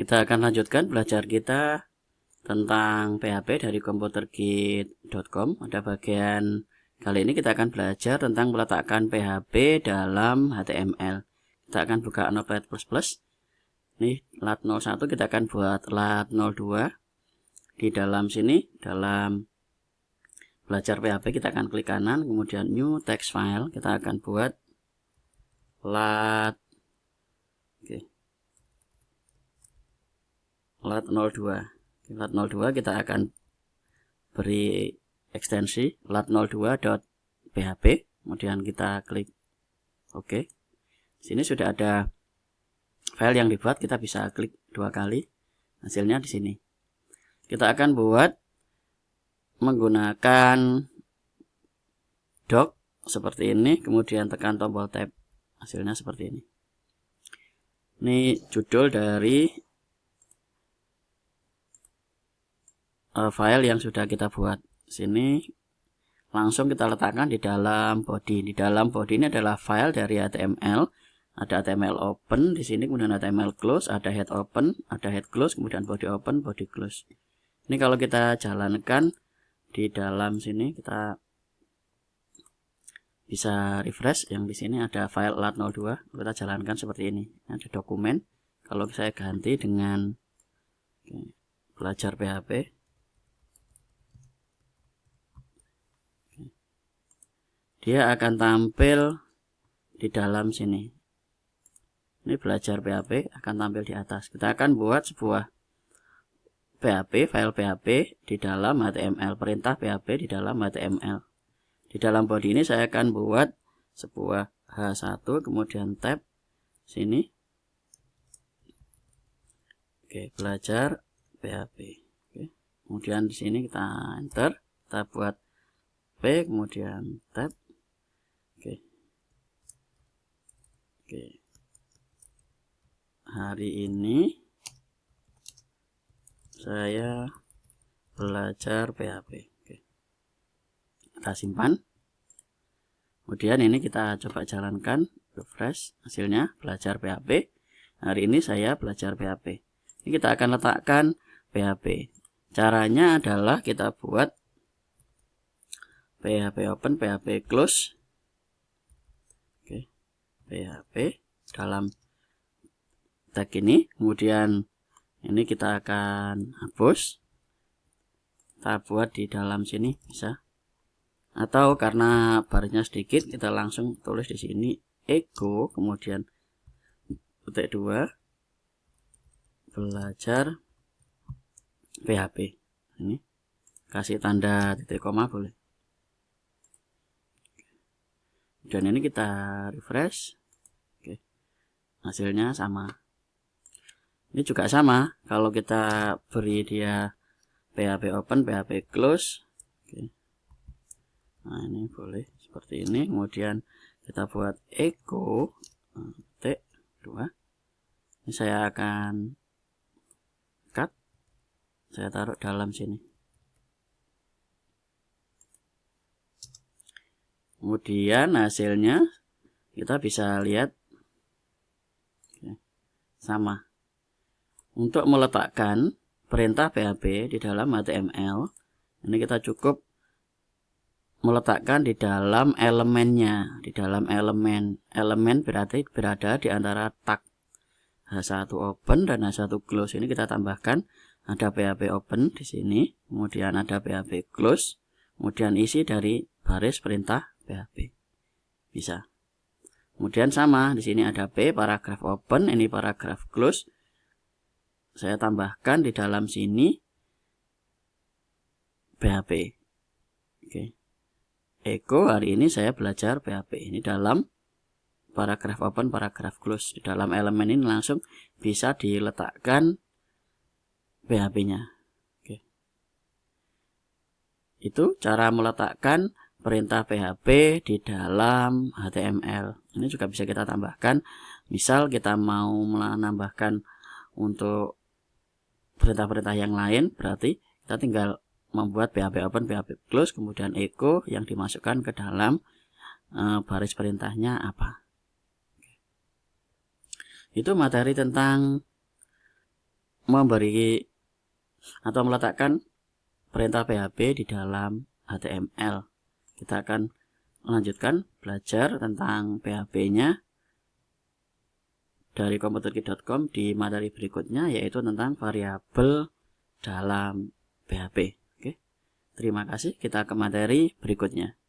Kita akan lanjutkan belajar kita tentang PHP dari computerkit.com. Ada bagian kali ini kita akan belajar tentang meletakkan PHP dalam HTML. Kita akan buka Notepad++. Ini lat 01, kita akan buat lat 02. Di dalam sini, dalam belajar PHP, kita akan klik kanan, kemudian new text file. Kita akan buat lat lat 02. Lat 02 kita akan beri ekstensi lat 02.php, kemudian kita klik OK. Sini sudah ada file yang dibuat, kita bisa klik 2 kali. Hasilnya di sini. Kita akan buat menggunakan doc seperti ini, kemudian tekan tombol tab. Hasilnya seperti ini. Ini judul dari file yang sudah kita buat. Sini langsung kita letakkan di dalam body. Di dalam body ini adalah file dari HTML. Ada HTML open di sini, kemudian HTML close, ada head open, ada head close, kemudian body open, body close. Ini kalau kita jalankan di dalam sini, kita bisa refresh. Yang di sini ada file lat 02. Kita jalankan seperti ini. Ada dokumen. Kalau saya ganti dengan belajar PHP, dia akan tampil di dalam sini. Ini belajar PHP akan tampil di atas. Kita akan buat sebuah PHP, file PHP di dalam HTML, perintah PHP di dalam HTML. Di dalam body ini saya akan buat sebuah H1, kemudian tab sini. Oke, belajar PHP. Oke. Kemudian di sini kita enter, kita buat P, kemudian tab. Oke. Hari ini saya belajar PHP. Oke. Kita simpan. Kemudian ini kita coba jalankan, refresh, hasilnya belajar PHP. Hari ini saya belajar PHP. Ini kita akan letakkan PHP. Caranya adalah kita buat PHP open, PHP close. Oke. PHP dalam tag ini, kemudian ini kita akan hapus. Kita buat di dalam sini bisa. Atau karena barisnya sedikit, kita langsung tulis di sini echo, kemudian petik 2 belajar PHP. Ini kasih tanda titik koma boleh. Dan ini kita refresh. Oke. Hasilnya sama. Ini juga sama. Kalau kita beri dia PHP open, PHP close. Oke. Nah, ini boleh seperti ini. Kemudian kita buat echo T2. Ini saya akan cut. Saya taruh dalam sini. Kemudian hasilnya kita bisa lihat sama. Untuk meletakkan perintah PHP di dalam HTML, ini kita cukup meletakkan di dalam elemennya. Di dalam elemen berarti berada di antara tag H1 open dan H1 close. Ini kita tambahkan ada PHP open di sini, kemudian ada PHP close, kemudian isi dari baris perintah PHP. Bisa. Kemudian sama, di sini ada P, paragraf open, ini paragraf close. Saya tambahkan di dalam sini PHP. Oke. Echo, hari ini saya belajar PHP. Ini dalam paragraf open, paragraf close. Di dalam elemen ini langsung bisa diletakkan PHP-nya. Oke. Itu cara meletakkan perintah PHP di dalam HTML. Ini juga bisa kita tambahkan. Misal kita mau menambahkan untuk perintah-perintah yang lain, berarti kita tinggal membuat PHP open, PHP close, kemudian echo yang dimasukkan ke dalam baris perintahnya apa. Itu materi tentang memberi atau meletakkan perintah PHP di dalam HTML. Kita akan melanjutkan belajar tentang PHP-nya dari komputerkit.com di materi berikutnya, yaitu tentang variabel dalam PHP. Oke. Terima kasih, kita ke materi berikutnya.